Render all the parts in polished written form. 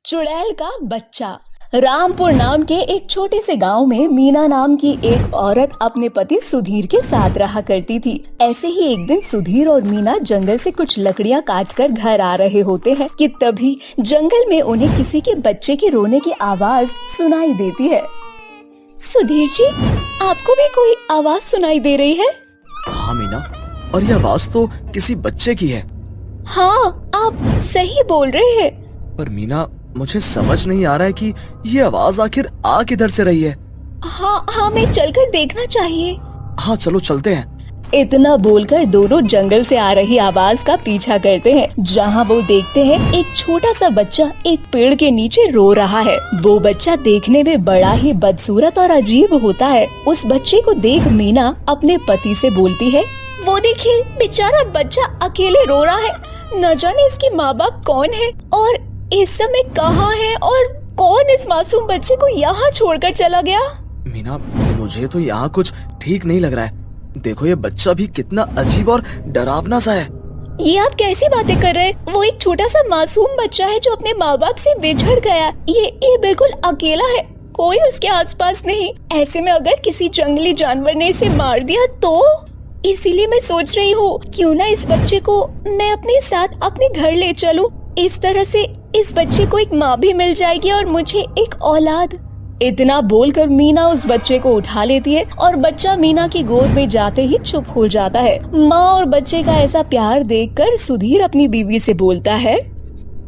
चुड़ैल का बच्चा। रामपुर नाम के एक छोटे से गांव में मीना नाम की एक औरत अपने पति सुधीर के साथ रहा करती थी। ऐसे ही एक दिन सुधीर और मीना जंगल से कुछ लकड़ियां काटकर घर आ रहे होते हैं कि तभी जंगल में उन्हें किसी के बच्चे के रोने की आवाज सुनाई देती है। सुधीर जी, आपको भी कोई आवाज सुनाई दे रही है? हाँ मीना, और ये आवाज तो किसी बच्चे की है। हाँ, आप सही बोल रहे हैं। पर मीना, मुझे समझ नहीं आ रहा है कि ये आवाज आखिर आ किधर से रही है। हाँ, हमें चलकर देखना चाहिए। हाँ चलो चलते हैं। इतना बोलकर दोनों जंगल से आ रही आवाज का पीछा करते हैं। जहाँ वो देखते हैं एक छोटा सा बच्चा एक पेड़ के नीचे रो रहा है। वो बच्चा देखने में बड़ा ही बदसूरत और अजीब होता है। उस बच्चे को देख मीना अपने पति से बोलती है, वो देखिए बेचारा बच्चा अकेले रो रहा है। न जाने इसके माँ बाप कौन है और इस समय कहाँ है और कौन इस मासूम बच्चे को यहाँ छोड़कर चला गया। मीना, मुझे तो यहाँ कुछ ठीक नहीं लग रहा है। देखो ये बच्चा भी कितना अजीब और डरावना सा है। ये आप कैसी बातें कर रहे हैं? वो एक छोटा सा मासूम बच्चा है जो अपने माँ बाप से बिछड़ गया। ये बिल्कुल अकेला है, कोई उसके आसपास नहीं। ऐसे में अगर किसी जंगली जानवर ने इसे मार दिया तो इसीलिए मैं सोच रही हूँ क्यों ना इस बच्चे को मैं अपने साथ अपने घर ले चलूं। इस तरह से इस बच्चे को एक माँ भी मिल जाएगी और मुझे एक औलाद। इतना बोलकर मीना उस बच्चे को उठा लेती है और बच्चा मीना की गोद में जाते ही चुप हो जाता है। माँ और बच्चे का ऐसा प्यार देखकर सुधीर अपनी बीवी से बोलता है,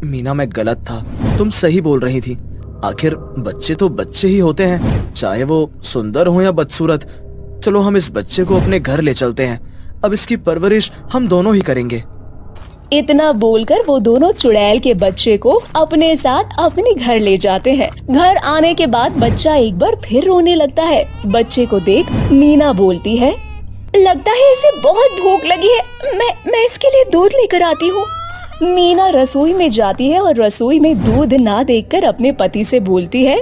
मीना मैं गलत था, तुम सही बोल रही थी। आखिर बच्चे तो बच्चे ही होते हैं, चाहे वो सुंदर हो या बदसूरत। चलो हम इस बच्चे को अपने घर ले चलते हैं। अब इसकी परवरिश हम दोनों ही करेंगे। इतना बोलकर वो दोनों चुड़ैल के बच्चे को अपने साथ अपने घर ले जाते हैं। घर आने के बाद बच्चा एक बार फिर रोने लगता है। बच्चे को देख मीना बोलती है, लगता है इसे बहुत भूख लगी है, मैं इसके लिए दूध लेकर आती हूँ। मीना रसोई में जाती है और रसोई में दूध ना देखकर अपने पति से बोलती है,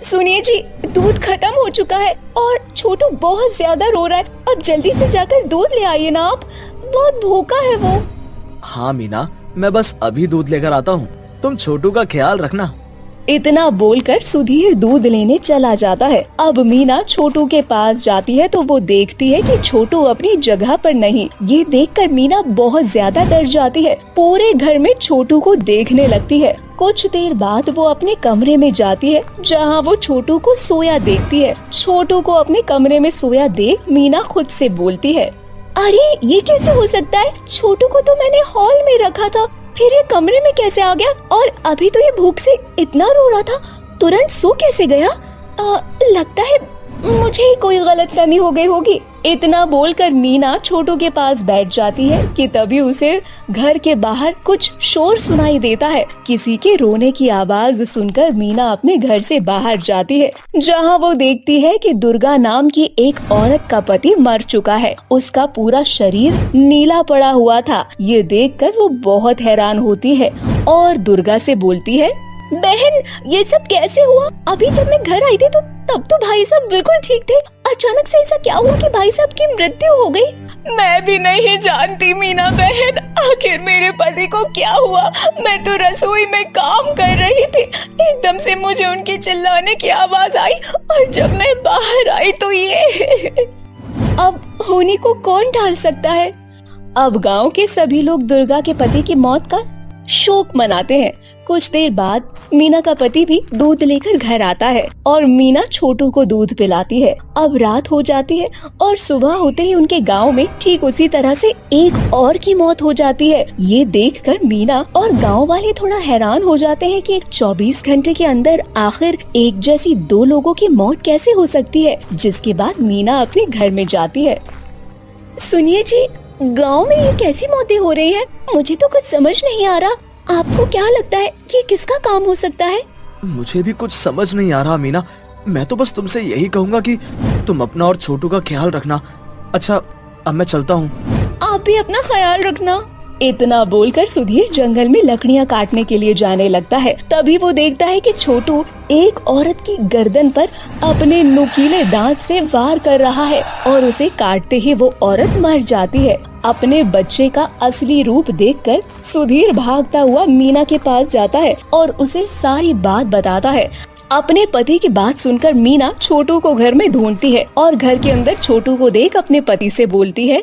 सुनिए जी, दूध खत्म हो चुका है और छोटू बहुत ज्यादा रो रहा है। अब जल्दी से जाकर दूध ले आइए ना, आप बहुत भूखा है वो। हाँ मीना, मैं बस अभी दूध लेकर आता हूँ, तुम छोटू का ख्याल रखना। इतना बोलकर सुधीर दूध लेने चला जाता है। अब मीना छोटू के पास जाती है तो वो देखती है कि छोटू अपनी जगह पर नहीं। ये देखकर मीना बहुत ज्यादा डर जाती है। पूरे घर में छोटू को देखने लगती है। कुछ देर बाद वो अपने कमरे में जाती है जहाँ वो छोटू को सोया देखती है। छोटू को अपने कमरे में सोया देख मीना खुद से बोलती है, अरे ये कैसे हो सकता है? छोटू को तो मैंने हॉल में रखा था, फिर ये कमरे में कैसे आ गया? और अभी तो ये भूख से इतना रो रहा था, तुरंत सो कैसे गया? लगता है मुझे ही कोई गलतफहमी हो गई होगी। इतना बोलकर मीना छोटू के पास बैठ जाती है कि तभी उसे घर के बाहर कुछ शोर सुनाई देता है। किसी के रोने की आवाज सुनकर मीना अपने घर से बाहर जाती है, जहां वो देखती है कि दुर्गा नाम की एक औरत का पति मर चुका है। उसका पूरा शरीर नीला पड़ा हुआ था। ये देखकर वो बहुत हैरान होती है और दुर्गा से बोलती है, बहन ये सब कैसे हुआ? अभी जब मैं घर आई थी तो तब तो भाई साहब बिल्कुल ठीक थे, अचानक से ऐसा क्या हुआ कि भाई साहब की मृत्यु हो गई? मैं भी नहीं जानती मीना बहन, आखिर मेरे पति को क्या हुआ? मैं तो रसोई में काम कर रही थी, एकदम से मुझे उनके चिल्लाने की आवाज आई और जब मैं बाहर आई तो ये अब होनी को कौन टाल सकता है? अब गांव के सभी लोग दुर्गा के पति की मौत का शोक मनाते हैं। कुछ देर बाद मीना का पति भी दूध लेकर घर आता है और मीना छोटू को दूध पिलाती है। अब रात हो जाती है और सुबह होते ही उनके गांव में ठीक उसी तरह से एक और की मौत हो जाती है। ये देखकर मीना और गांव वाले थोड़ा हैरान हो जाते हैं कि 24 घंटे के अंदर आखिर एक जैसी दो लोगों की मौत कैसे हो सकती है। जिसके बाद मीना अपने घर में जाती है। सुनिए जी, गांव में ये कैसी मौतें हो रही हैं? मुझे तो कुछ समझ नहीं आ रहा। आपको क्या लगता है कि किसका काम हो सकता है? मुझे भी कुछ समझ नहीं आ रहा मीना। मैं तो बस तुमसे यही कहूँगा कि तुम अपना और छोटू का ख्याल रखना। अच्छा अब मैं चलता हूँ। आप भी अपना ख्याल रखना। इतना बोलकर सुधीर जंगल में लकड़ियाँ काटने के लिए जाने लगता है। तभी वो देखता है कि छोटू एक औरत की गर्दन पर अपने नुकीले दांत से वार कर रहा है और उसे काटते ही वो औरत मर जाती है। अपने बच्चे का असली रूप देखकर सुधीर भागता हुआ मीना के पास जाता है और उसे सारी बात बताता है। अपने पति की बात सुनकर मीना छोटू को घर में ढूंढती है और घर के अंदर छोटू को देख अपने पति से बोलती है,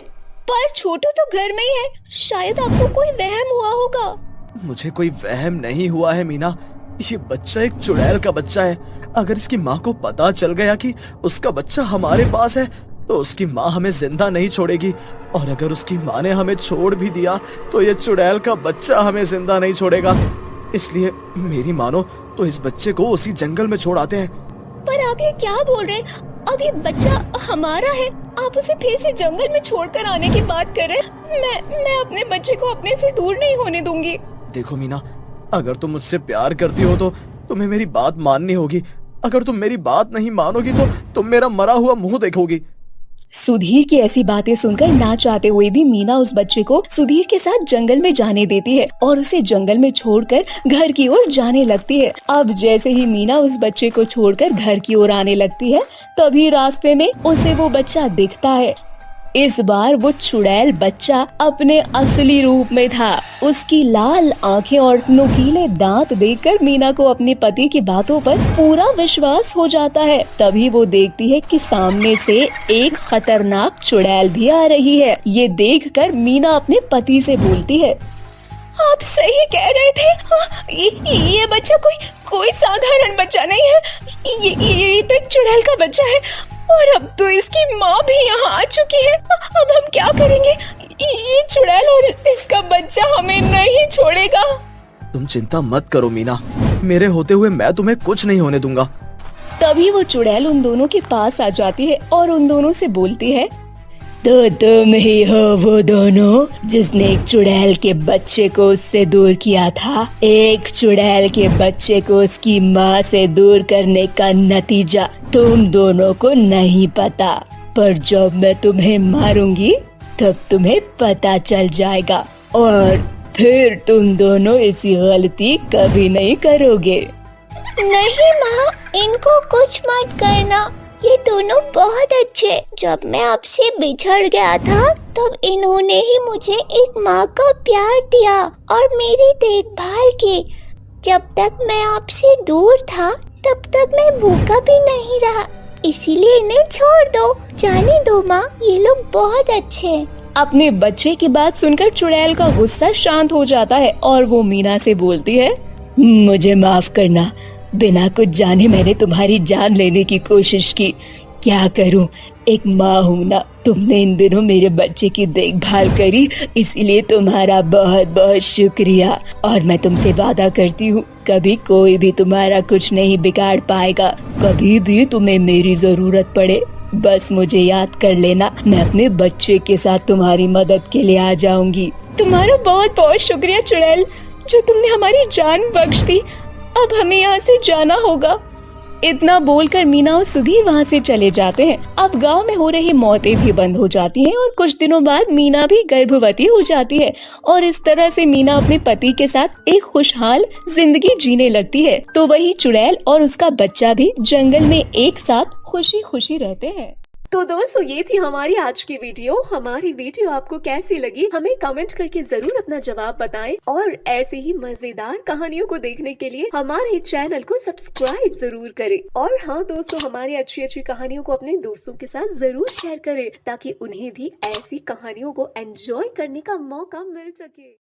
पर छोटू तो घर में ही है, शायद आपको कोई वहम हुआ होगा। मुझे कोई वहम नहीं हुआ है मीना, ये बच्चा एक चुड़ैल का बच्चा है। अगर इसकी माँ को पता चल गया कि उसका बच्चा हमारे पास है तो उसकी माँ हमें जिंदा नहीं छोड़ेगी, और अगर उसकी माँ ने हमें छोड़ भी दिया तो ये चुड़ैल का बच्चा हमें जिंदा नहीं छोड़ेगा। इसलिए मेरी मानो तो इस बच्चे को उसी जंगल में छोड़ आते हैं। पर आप ये क्या बोल रहे हैं? अब ये बच्चा हमारा है, आप उसे फिर से जंगल में छोड़कर आने की बात कर रहे हैं। मैं अपने बच्चे को अपने से दूर नहीं होने दूंगी। देखो मीना, अगर तुम मुझसे प्यार करती हो तो तुम्हें मेरी बात माननी होगी। अगर तुम मेरी बात नहीं मानोगी तो तुम मेरा मरा हुआ मुंह देखोगी। सुधीर की ऐसी बातें सुनकर ना चाहते हुए भी मीना उस बच्चे को सुधीर के साथ जंगल में जाने देती है और उसे जंगल में छोड़कर घर की ओर जाने लगती है। अब जैसे ही मीना उस बच्चे को छोड़कर घर की ओर आने लगती है, तभी रास्ते में उसे वो बच्चा दिखता है। इस बार वो चुड़ैल बच्चा अपने असली रूप में था। उसकी लाल आंखें और नुकीले दांत देखकर मीना को अपने पति की बातों पर पूरा विश्वास हो जाता है। तभी वो देखती है कि सामने से एक खतरनाक चुड़ैल भी आ रही है। ये देखकर मीना अपने पति से बोलती है, आप सही कह रहे थे। हाँ, ये बच्चा कोई साधारण बच्चा नहीं है। ये तो एक चुड़ैल का बच्चा है और अब तो इसकी माँ भी यहाँ आ चुकी है। अब हम क्या करेंगे? ये चुड़ैल और इसका बच्चा हमें नहीं छोड़ेगा। तुम चिंता मत करो मीना, मेरे होते हुए मैं तुम्हें कुछ नहीं होने दूंगा। तभी वो चुड़ैल उन दोनों के पास आ जाती है और उन दोनों से बोलती है, तो तुम ही हो वो दोनों जिसने एक चुड़ैल के बच्चे को उससे दूर किया था। एक चुड़ैल के बच्चे को उसकी माँ से दूर करने का नतीजा तुम दोनों को नहीं पता, पर जब मैं तुम्हें मारूंगी तब तुम्हें पता चल जाएगा और फिर तुम दोनों ऐसी गलती कभी नहीं करोगे। नहीं माँ, इनको कुछ मत करना, ये दोनों बहुत अच्छे। जब मैं आपसे बिछड़ गया था तब इन्होंने ही मुझे एक माँ का प्यार दिया और मेरी देखभाल की। जब तक मैं आपसे दूर था तब तक मैं भूखा भी नहीं रहा, इसीलिए इन्हें छोड़ दो, जाने दो माँ, ये लोग बहुत अच्छे हैं। अपने बच्चे की बात सुनकर चुड़ैल का गुस्सा शांत हो जाता है और वो मीना से बोलती है, मुझे माफ करना, बिना कुछ जाने मैंने तुम्हारी जान लेने की कोशिश की। क्या करूं, एक माँ हूँ ना। तुमने इन दिनों मेरे बच्चे की देखभाल करी, इसलिए तुम्हारा बहुत बहुत शुक्रिया। और मैं तुमसे वादा करती हूँ कभी कोई भी तुम्हारा कुछ नहीं बिगाड़ पाएगा। कभी भी तुम्हें मेरी जरूरत पड़े बस मुझे याद कर लेना, मैं अपने बच्चे के साथ तुम्हारी मदद के लिए आ जाऊंगी। तुम्हारा बहुत बहुत शुक्रिया चुड़ैल, जो तुमने हमारी जान बख्श दी। अब हमें यहाँ से जाना होगा। इतना बोलकर मीना और सुधीर वहाँ से चले जाते हैं। अब गांव में हो रही मौतें भी बंद हो जाती हैं और कुछ दिनों बाद मीना भी गर्भवती हो जाती है और इस तरह से मीना अपने पति के साथ एक खुशहाल जिंदगी जीने लगती है। तो वही चुड़ैल और उसका बच्चा भी जंगल में एक साथ खुशी खुशी रहते हैं। तो दोस्तों, ये थी हमारी आज की वीडियो। हमारी वीडियो आपको कैसी लगी हमें कमेंट करके जरूर अपना जवाब बताएं और ऐसे ही मजेदार कहानियों को देखने के लिए हमारे चैनल को सब्सक्राइब जरूर करें। और हाँ दोस्तों, हमारी अच्छी अच्छी कहानियों को अपने दोस्तों के साथ जरूर शेयर करें ताकि उन्हें भी ऐसी कहानियों को एंजॉय करने का मौका मिल सके।